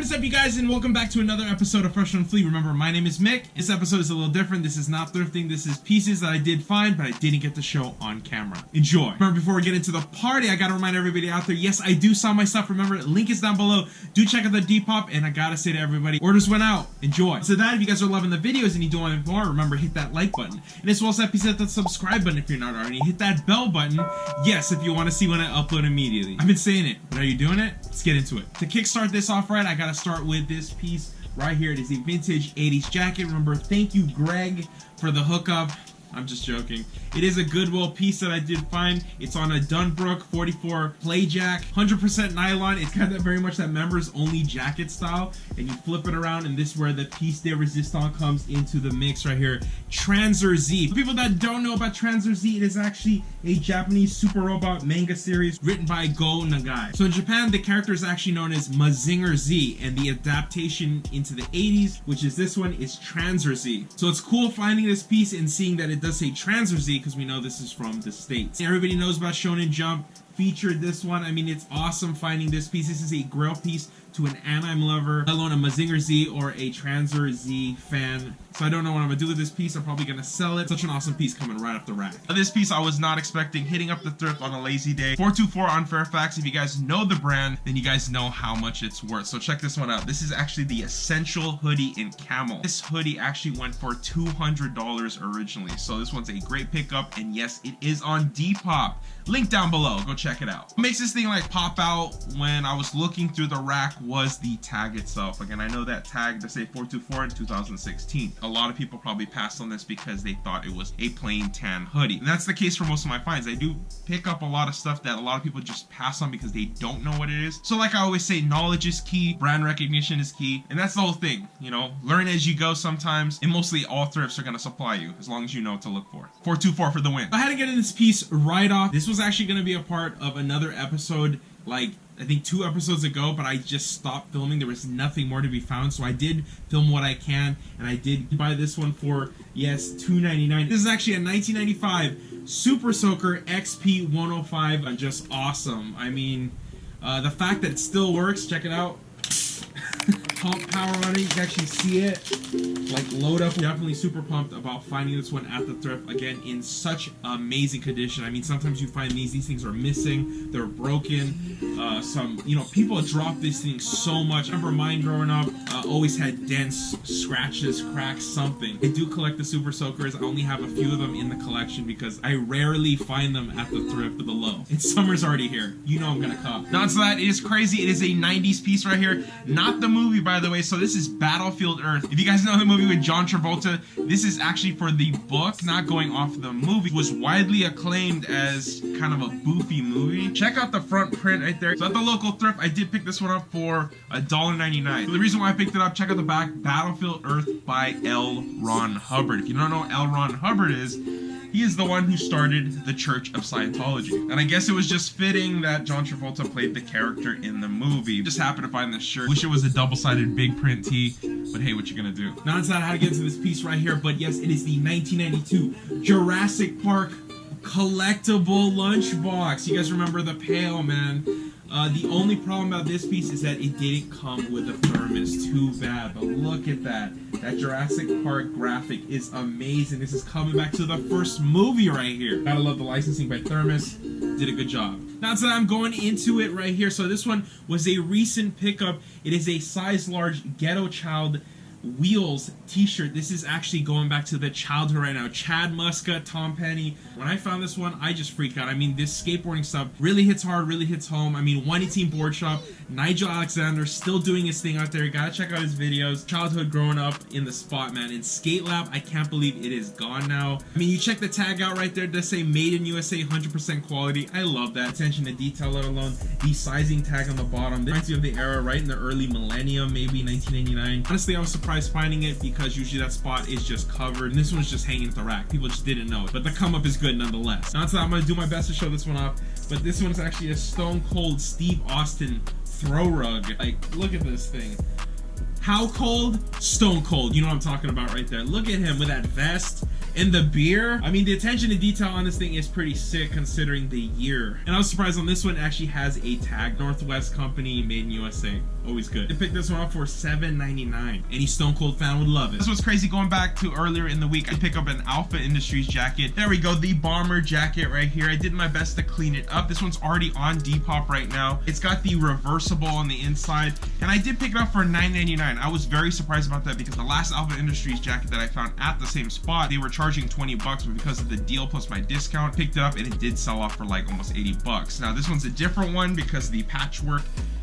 What is up, you guys, and welcome back to another episode of Fresh on Fleet. Remember, my name is Mick. This episode is a little different. This is not thrifting. This is pieces that I did find, but I didn't get to show on camera. Enjoy. Remember, before we get into the party, I gotta remind everybody out there, yes, I do sell my stuff. Remember, link is down below. Do check out the Depop, and I gotta say to everybody, orders went out. Enjoy. So that, if you guys are loving the videos and you do want more, remember, hit that like button. And as well as hit that subscribe button if you're not already. Hit that bell button, yes, if you want to see when I upload immediately. I've been saying it, but are you doing it? Let's get into it. To kickstart this off right, I gotta start with this piece right here. It is a vintage 80s jacket. Remember, thank you, Greg, for the hookup. I'm just joking. It is a Goodwill piece that I did find. It's on a Dunbrook 44 play jack, 100% nylon. It's kind of very much that members only jacket style, and you flip it around, and this is where the piece de resistance comes into the mix right here. Transer Z. For people that don't know about Transer Z, it is actually a Japanese super robot manga series written by Go Nagai. So in Japan, the character is actually known as Mazinger Z, and the adaptation into the 80s, which is this one, is Transer Z. So it's cool finding this piece and seeing that it does say Transer Z, because we know this is from the States. Everybody knows about Shonen Jump featured this one. I mean, it's awesome finding this piece. This is a grail piece to an anime lover, let alone a Mazinger Z or a Transer Z fan. So I don't know what I'm gonna do with this piece. I'm probably gonna sell it. Such an awesome piece coming right off the rack. This piece I was not expecting, hitting up the thrift on a lazy day. 424 on Fairfax. If you guys know the brand, then you guys know how much it's worth. So check this one out. This is actually the Essential hoodie in camel. This hoodie actually went for $200 originally. So this one's a great pickup, and yes, it is on Depop. Link down below. Go check it out. What makes this thing like pop out when I was looking through the rack was the tag itself. Again, I know that tag to say 424 in 2016. A lot of people probably passed on this because they thought it was a plain tan hoodie. And that's the case for most of my finds. I do pick up a lot of stuff that a lot of people just pass on because they don't know what it is. So like I always say, knowledge is key, brand recognition is key, and that's the whole thing. You know, learn as you go sometimes, and mostly all thrifts are gonna supply you as long as you know what to look for. 424 for the win. I had to get in this piece right off. This was actually gonna be a part of another episode, like I think 2 episodes ago, but I just stopped filming. There was nothing more to be found, so I did film what I can, and I did buy this one for, yes, $2.99. This is actually a 1995 Super Soaker XP105, and just awesome. I mean, the fact that it still works, check it out. Pump power on it, you can actually see it like load up. Definitely super pumped about finding this one at the thrift, again in such amazing condition. I mean, sometimes you find these things are missing, they're broken, some, you know, people drop these things so much. I remember mine growing up always had dents, scratches, cracks, something. I do collect the Super Soakers. I only have a few of them in the collection because I rarely find them at the thrift for the low, and summer's already here. You know I'm gonna cop. Not so that it is crazy. It is a 90s piece right here, not the movie, by the way. So this is Battlefield Earth. If you guys know the movie with John Travolta, this is actually for the book, not going off the movie. It was widely acclaimed as kind of a boofy movie. Check out the front print right there. So at the local thrift, I did pick this one up for $1.99. So the reason why I picked it up, check out the back, Battlefield Earth by L. Ron Hubbard. If you don't know what L. Ron Hubbard is, he is the one who started the Church of Scientology. And I guess it was just fitting that John Travolta played the character in the movie. Just happened to find this shirt. Wish it was a double-sided big print tee, but hey, what you gonna do? Now it's not how to get into this piece right here, but yes, it is the 1992 Jurassic Park collectible lunchbox. You guys remember the pail, man. The only problem about this piece is that it didn't come with a thermos. Too bad, but look at that. That Jurassic Park graphic is amazing. This is coming back to the first movie right here. Gotta love the licensing by Thermos. Did a good job. Now so I'm going into it right here. So this one was a recent pickup. It is a size large Ghetto Child Wheels t-shirt. This is actually going back to the childhood right now. Chad Muska, Tom Penny. When I found this one, I just freaked out. I mean, this skateboarding stuff really hits hard, really hits home. I mean, 118 Board Shop, Nigel Alexander still doing his thing out there. You gotta check out his videos. Childhood growing up in the spot, man. In Skate Lab, I can't believe it is gone now. I mean, you check the tag out right there. It does say made in USA, 100% quality. I love that attention to detail, let alone the sizing tag on the bottom. This reminds me of the era right in the early millennium, maybe 1989. Honestly, I was surprised finding it because usually that spot is just covered, and this one's just hanging at the rack. People just didn't know it, but the come up is good nonetheless. Not so I'm gonna do my best to show this one off, but this one's actually a Stone Cold Steve Austin throw rug. Like, look at this thing. How cold? Stone cold. You know what I'm talking about right there. Look at him with that vest and the beer. I mean, the attention to detail on this thing is pretty sick considering the year. And I was surprised on this one, it actually has a tag, Northwest Company, made in USA. Always good. I picked this one up for $7.99. Any Stone Cold fan would love it. This was crazy. Going back to earlier in the week, I picked up an Alpha Industries jacket. There we go, the bomber jacket right here. I did my best to clean it up. This one's already on Depop right now. It's got the reversible on the inside, and I did pick it up for $9.99. I was very surprised about that because the last Alpha Industries jacket that I found at the same spot, they were charging 20 bucks, but because of the deal plus my discount, picked it up and it did sell off for like almost 80 bucks. Now this one's a different one because the patchwork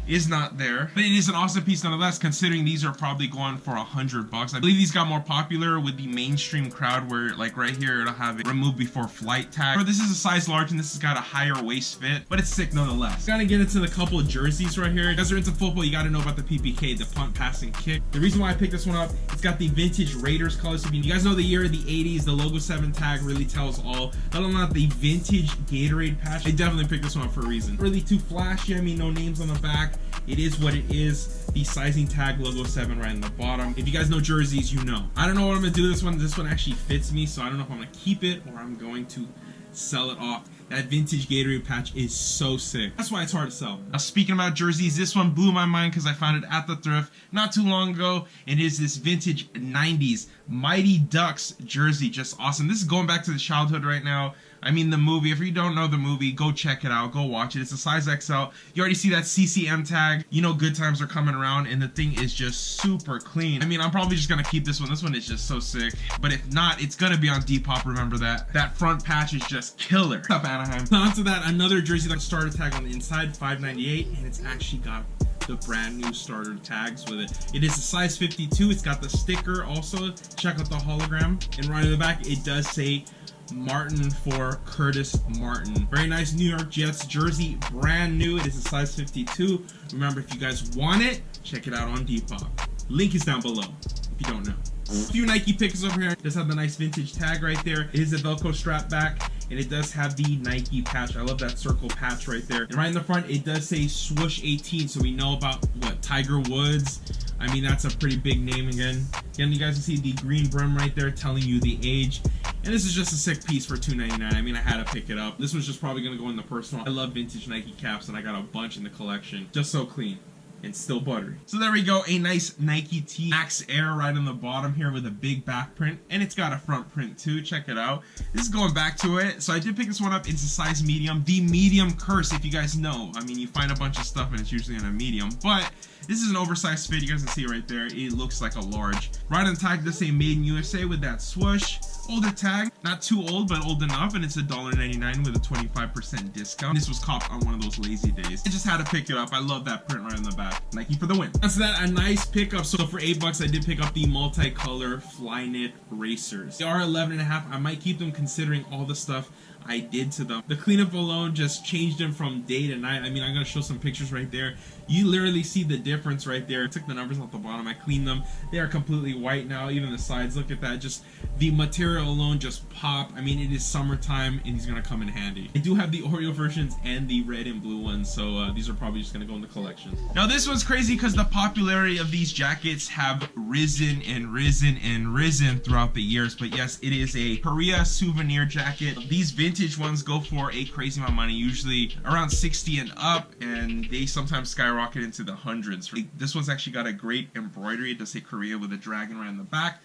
is not there, but it is an awesome piece nonetheless, considering these are probably going for 100 bucks. I believe these got more popular with the mainstream crowd, where like right here it'll have it remove before flight tag. But this is a size large and this has got a higher waist fit, but it's sick nonetheless. Gotta get into the couple of jerseys right here. As you're into football, you gotta know about the PPK, the punt, pass, and kick. The reason why I picked this one up, it's got the vintage Raiders colors. So you guys know the year of the 80s, the logo 7 tag really tells all. Not only that, the vintage Gatorade patch, I definitely picked this one up for a reason. Really too flashy, I mean, no names on the back. It is what it is. The sizing tag, logo 7 right in the bottom. If you guys know jerseys, you know. I don't know what I'm gonna do with this one. This one actually fits me, so I don't know if I'm gonna keep it or I'm going to sell it off. That vintage Gatorade patch is so sick. That's why it's hard to sell. Now, speaking about jerseys, this one blew my mind because I found it at the thrift not too long ago. It is this vintage 90s Mighty Ducks jersey. Just awesome. This is going back to the childhood right now. I mean, the movie, if you don't know the movie, go check it out, go watch it. It's a size XL. You already see that CCM tag. You know good times are coming around, and the thing is just super clean. I mean, I'm probably just gonna keep this one. This one is just so sick. But if not, it's gonna be on Depop, remember that. That front patch is just killer. What's up, Anaheim? Now onto that, another jersey, like starter tag on the inside, $5.98, and it's actually got the brand new starter tags with it. It is a size 52. It's got the sticker also. Check out the hologram. And right in the back, it does say Martin for Curtis Martin. Very nice New York Jets jersey, brand new. It is a size 52. Remember, if you guys want it, check it out on Depop. Link is down below if you don't know. A few Nike picks over here. It does have the nice vintage tag right there. It is a Velcro strap back, and it does have the Nike patch. I love that circle patch right there. And right in the front, it does say Swoosh 18, so we know about what, Tiger Woods. I mean, that's a pretty big name again. Again, you guys can see the green brim right there telling you the age. And this is just a sick piece for $2.99. I mean, I had to pick it up. This one's just probably gonna go in the personal. I love vintage Nike caps, and I got a bunch in the collection. Just so clean and still buttery. So there we go, a nice Nike T Max Air right on the bottom here with a big back print, and it's got a front print too. Check it out. This is going back to it. So I did pick this one up. It's a size medium, the medium curse, if you guys know. I mean, you find a bunch of stuff and it's usually in a medium, but this is an oversized fit. You guys can see right there. It looks like a large. Right on the tag, this say Made in USA with that swoosh. Older tag, not too old, but old enough, and it's $1.99 with a 25% discount. This was copped on one of those lazy days. I just had to pick it up. I love that print right on the back. Nike for the win. After that, a nice pickup. So for $8, I did pick up the multicolor Flyknit racers. They are 11.5. I might keep them considering all the stuff I did to them. The cleanup alone just changed them from day to night. I mean, I'm gonna show some pictures right there. You literally see the difference right there. I took the numbers off the bottom. I cleaned them. They are completely white now. Even the sides, look at that. Just the material alone just pop. I mean, it is summertime and he's gonna come in handy. I do have the Oreo versions and the red and blue ones, so these are probably just gonna go in the collection. Now this one's crazy because the popularity of these jackets have risen and risen and risen throughout the years. But yes, it is a Korea souvenir jacket. These vintage ones go for a crazy amount of money, usually around 60 and up, and they sometimes skyrocket into the hundreds. This one's actually got a great embroidery. It does say Korea with a dragon right in the back,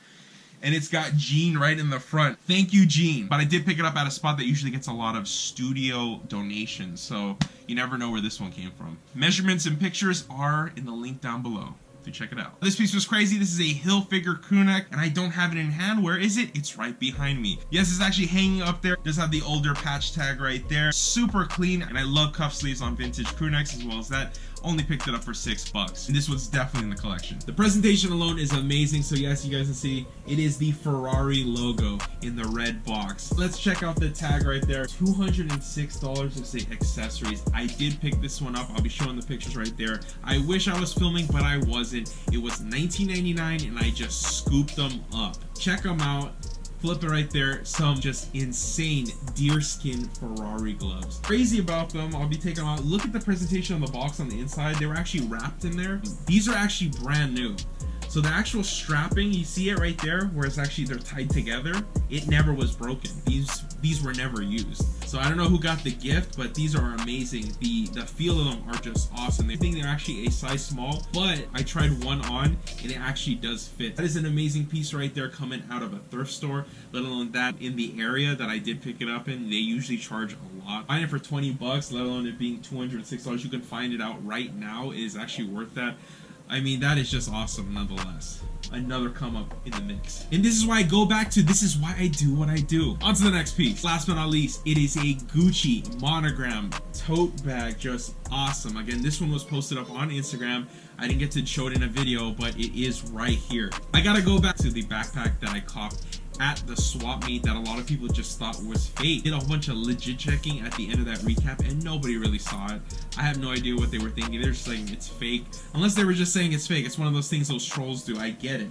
and it's got Gene right in the front. Thank you, Gene. But I did pick it up at a spot that usually gets a lot of studio donations, so you never know where this one came from. Measurements and pictures are in the link down below to check it out. This piece was crazy. This is a Hilfiger crew neck, and I don't have it in hand. Where is it? It's right behind me. Yes, it's actually hanging up there. It does have the older patch tag right there. Super clean, and I love cuff sleeves on vintage crew necks as well as that. Only picked it up for $6, and this was definitely in the collection. The presentation alone is amazing. So yes, you guys can see it is the Ferrari logo in the red box. Let's check out the tag right there. $206 to say accessories. I did pick this one up. I'll be showing the pictures right there. I wish I was filming, but I wasn't. It was $19.99, and I just scooped them up. Check them out. Flip it right there. Some just insane deerskin Ferrari gloves. Crazy about them. I'll be taking them out. Look at the presentation on the box on the inside. They were actually wrapped in there. These are actually brand new. So the actual strapping, you see it right there, where it's actually they're tied together. It never was broken. These were never used. So I don't know who got the gift, but these are amazing. The feel of them are just awesome. They think they're actually a size small, but I tried one on and it actually does fit. That is an amazing piece right there, coming out of a thrift store, let alone that in the area that I did pick it up in. They usually charge a lot. Buying it for 20 bucks, let alone it being $206, you can find it out right now. It is actually worth that. I mean, that is just awesome nonetheless. Another come up in the mix. And this is why I go back to, this is why I do what I do. On to the next piece. Last but not least, it is a Gucci monogram tote bag. Just awesome. Again, this one was posted up on Instagram. I didn't get to show it in a video, but it is right here. I gotta go back to the backpack that I copped at the swap meet that a lot of people just thought was fake. Did a whole bunch of legit checking at the end of that recap and nobody really saw it. I have no idea what they were thinking. They're just saying it's fake. Unless they were just saying it's fake. It's one of those things those trolls do. I get it.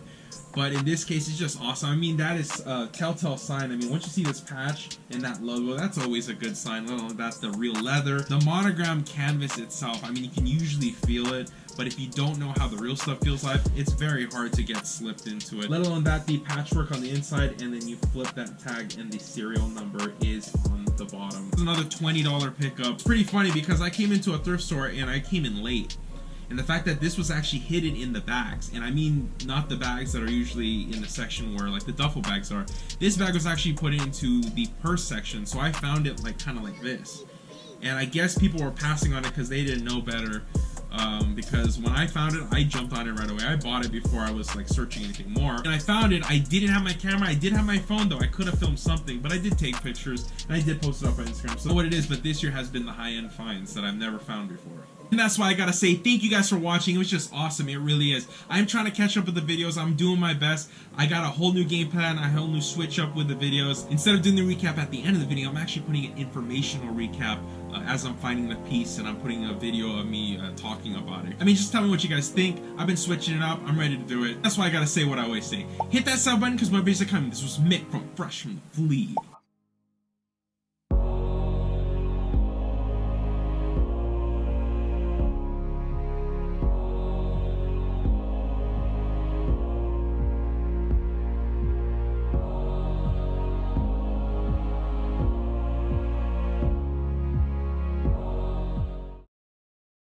But in this case, it's just awesome. I mean, that is a telltale sign. I mean, once you see this patch and that logo, that's always a good sign. Let alone that's the real leather. The monogram canvas itself, I mean, you can usually feel it. But if you don't know how the real stuff feels like, it's very hard to get slipped into it. Let alone that the patchwork on the inside, and then you flip that tag and the serial number is on the bottom. It's another $20 pickup. It's pretty funny because I came into a thrift store and I came in late. And the fact that this was actually hidden in the bags, and I mean not the bags that are usually in the section where like the duffel bags are. This bag was actually put into the purse section, so I found it like kind of like this. And I guess people were passing on it because they didn't know better. Because when I found it, I jumped on it right away. I bought it before I was like searching anything more. And I found it. I didn't have my camera. I did have my phone though. I could have filmed something, but I did take pictures and I did post it up on Instagram. So what it is, but this year has been the high-end finds that I've never found before. And that's why I gotta say thank you guys for watching. It was just awesome. It really is. I'm trying to catch up with the videos. I'm doing my best. I got a whole new game plan, a whole new switch up with the videos. Instead of doing the recap at the end of the video, I'm actually putting an informational recap as I'm finding the piece, and I'm putting a video of me talking about it. I mean, just tell me what you guys think. I've been switching it up. I'm ready to do it. That's why I gotta say what I always say. Hit that sub button because my videos are coming. This was Mick from Fresh from the Flea.